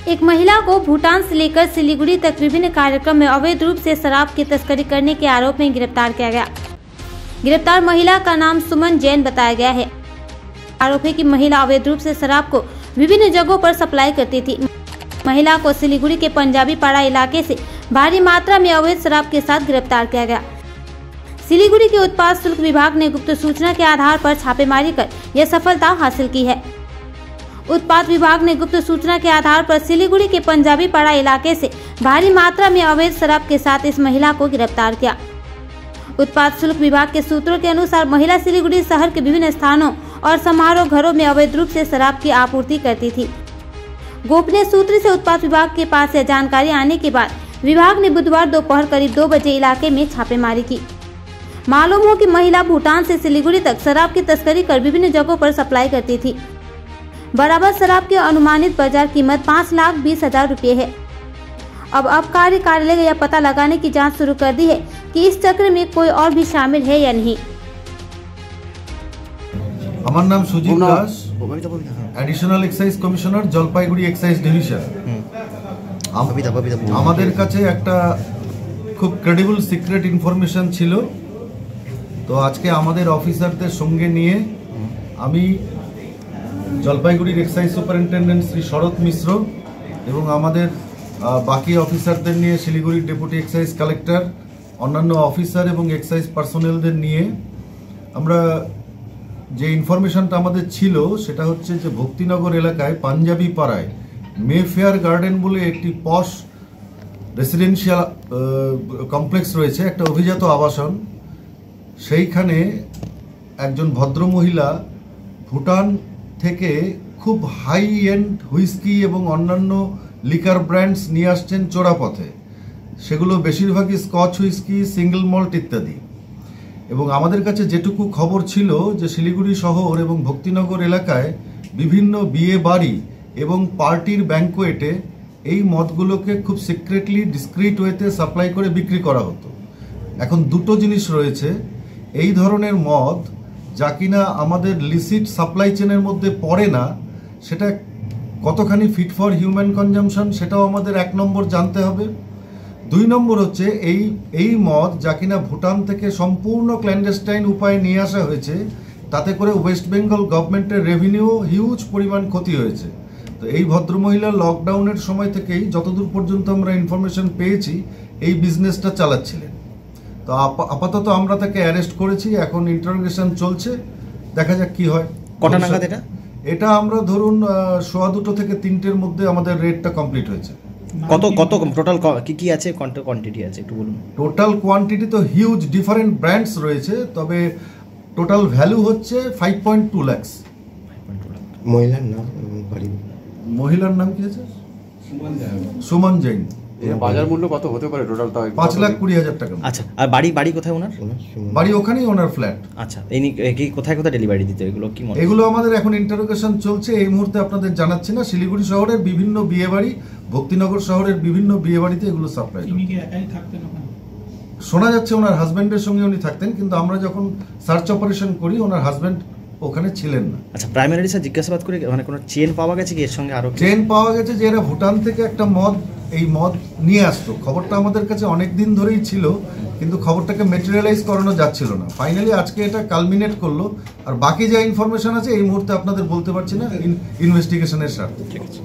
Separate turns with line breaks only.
एक महिला को भूटान से लेकर सिलीगुड़ी तक विभिन्न कार्यक्रम में अवैध रूप से शराब की तस्करी करने के आरोप में गिरफ्तार किया गया। गिरफ्तार महिला का नाम सुमन जैन बताया गया है। आरोप है कि महिला अवैध रूप से शराब को विभिन्न जगहों पर सप्लाई करती थी। महिला को सिलीगुड़ी के पंजाबी पाड़ा इलाके से भारी मात्रा में अवैध शराब के साथ गिरफ्तार किया गया। सिलीगुड़ी के उत्पाद शुल्क विभाग ने गुप्त सूचना के आधार पर छापेमारी कर यह सफलता हासिल की है। उत्पाद विभाग ने गुप्त सूचना के आधार पर सिलीगुड़ी के पंजाबी पाड़ा इलाके से भारी मात्रा में अवैध शराब के साथ इस महिला को गिरफ्तार किया। उत्पाद शुल्क विभाग के सूत्रों के अनुसार महिला सिलीगुड़ी शहर के विभिन्न स्थानों और समारोह घरों में अवैध रूप से शराब की आपूर्ति करती थी। गोपनीय सूत्र से उत्पाद विभाग के पास यह जानकारी आने के बाद विभाग ने बुधवार दोपहर करीब 2 बजे इलाके में छापेमारी की। मालूम हो कि महिला भूटान से सिलीगुड़ी तक शराब की तस्करी कर विभिन्न जगहों पर सप्लाई करती थी। बराबर शराब की अनुमानित बाजार कीमत 5,20,000 रुपये है। अब आबकारी कार्यालय ने यह पता लगाने की जांच शुरू कर दी है कि इस चक्र में कोई और भी शामिल है या नहीं।
আমার নাম Sujit Das, additional excise commissioner, Jalpaiguri excise division. আমাদের কাছে একটা খুব ক্রেডিবল সিক্রেট ইনফরমেশন ছিল, তো আজকে আমাদের অফিসারদের সঙ্গে নিয়ে আমি জলপাইগুড়ির এক্সাইজ সুপারিনটেন্ডেন্ট শ্রী শরৎ মিশ্র এবং আমাদের বাকি অফিসারদের নিয়ে শিলিগুড়ির ডেপুটি এক্সাইজ কালেক্টর, অন্যান্য অফিসার এবং এক্সাইজ পার্সোনেলদের নিয়ে আমরা যে ইনফরমেশনটা আমাদের ছিল সেটা হচ্ছে যে ভক্তিনগর এলাকায় পাঞ্জাবি পাড়ায় মেফেয়ার গার্ডেন বলে একটি পশ রেসিডেন্সিয়াল কমপ্লেক্স রয়েছে, একটা অভিজাত আবাসন। সেইখানে একজন ভদ্রমহিলা ভুটান থেকে খুব হাই এন্ড হুইস্কি এবং অন্যান্য লিকার ব্র্যান্ডস নিয়ে আসছেন চোরাপথে। সেগুলো বেশিরভাগই স্কচ হুইস্কি, সিঙ্গল মল্ট ইত্যাদি। এবং আমাদের কাছে যেটুকু খবর ছিল যে শিলিগুড়ি শহর এবং ভক্তিনগর এলাকায় বিভিন্ন বিয়ে বাড়ি এবং পার্টির ব্যাঙ্কোয়েটে এই মদগুলোকে খুব সিক্রেটলি ডিসক্রিট ওয়েতে সাপ্লাই করে বিক্রি করা হতো। এখন দুটো জিনিস রয়েছে, এই ধরনের মদ যা কিনা আমাদের লিসিট সাপ্লাই চেনের মধ্যে পড়ে না, সেটা কতখানি ফিট ফর হিউম্যান কনজামশন সেটাও আমাদের 1 নম্বর জানতে হবে। 2 নম্বর হচ্ছে এই মদ যা কিনা ভুটান থেকে সম্পূর্ণ ক্ল্যান্ডেস্টাইন উপায়ে নিয়ে আসা হয়েছে, তাতে করে ওয়েস্ট বেঙ্গল গভর্নমেন্টের রেভিনিউ হিউজ পরিমাণ ক্ষতি হয়েছে। তো এই ভদ্রমহিলা লকডাউনের সময় থেকেই যতদূর পর্যন্ত আমরা ইনফরমেশন পেয়েছি এই বিজনেসটা চালাচ্ছিলেন। তো আপাতত আমরা তাকে অ্যারেস্ট করেছি, এখন ইন্টারোগেশন চলছে, দেখা যাক কি হয়।
কটা নাগাদ
এটা আমরা ধরুন 2:15 থেকে 3টের মধ্যে আমাদের রেটটা কমপ্লিট হয়েছে।
কত টোটাল কি আছে, কোয়ান্টিটি আছে একটু বলুন।
টোটাল কোয়ান্টিটি তো হিউজ, ডিফারেন্ট ব্র্যান্ডস রয়েছে, তবে টোটাল ভ্যালু হচ্ছে 5.2 লাখ।
মহিলার নাম
কি আছে? সুমন জৈন।
বাজার মূল্য কত হতে পারে টোটাল?
5,20,000 টাকা।
আচ্ছা, আর বাড়ি কোথায় ওনার?
বাড়ি ওখানেই, ওনার ফ্ল্যাট।
আচ্ছা, কোথায় ডেলিভারি দিতে এগুলো কি?
এগুলো আমাদের এখন ইন্টারোগেশন চলছে, এই মুহূর্তে আপনাদের জানাচ্ছি না। শিলিগুড়ি শহরের বিভিন্ন বিয়ে বাড়ি, ভক্তিনগর শহরের বিভিন্ন বিয়ে বাড়িতে এগুলো সাপ্লাই। শোনা যাচ্ছে ওনার হাজবেন্ডের সঙ্গে উনি থাকতেন, কিন্তু আমরা যখন সার্চ অপারেশন করি ওনার হাজবেন্ড ওখানে ছিলেন না।
আচ্ছা, প্রাইমারি স্যার জিজ্ঞাসাবাদ করে মানে কোনো চেন পাওয়া গেছে কি এর সঙ্গে? আরো
চেন পাওয়া গেছে যে এরা ভুটান থেকে একটা মদ নিয়ে আসতো। খবরটা আমাদের কাছে অনেক দিন ধরেই ছিল, কিন্তু খবরটাকে ম্যাটেরিয়ালাইজ করানো যাচ্ছিল না। ফাইনালি আজকে এটা কালমিনেট করলো, আর বাকি যা ইনফরমেশন আছে এই মুহূর্তে আপনাদের বলতে পারছি না, ইনভেস্টিগেশনের স্বার্থে। ঠিক আছে।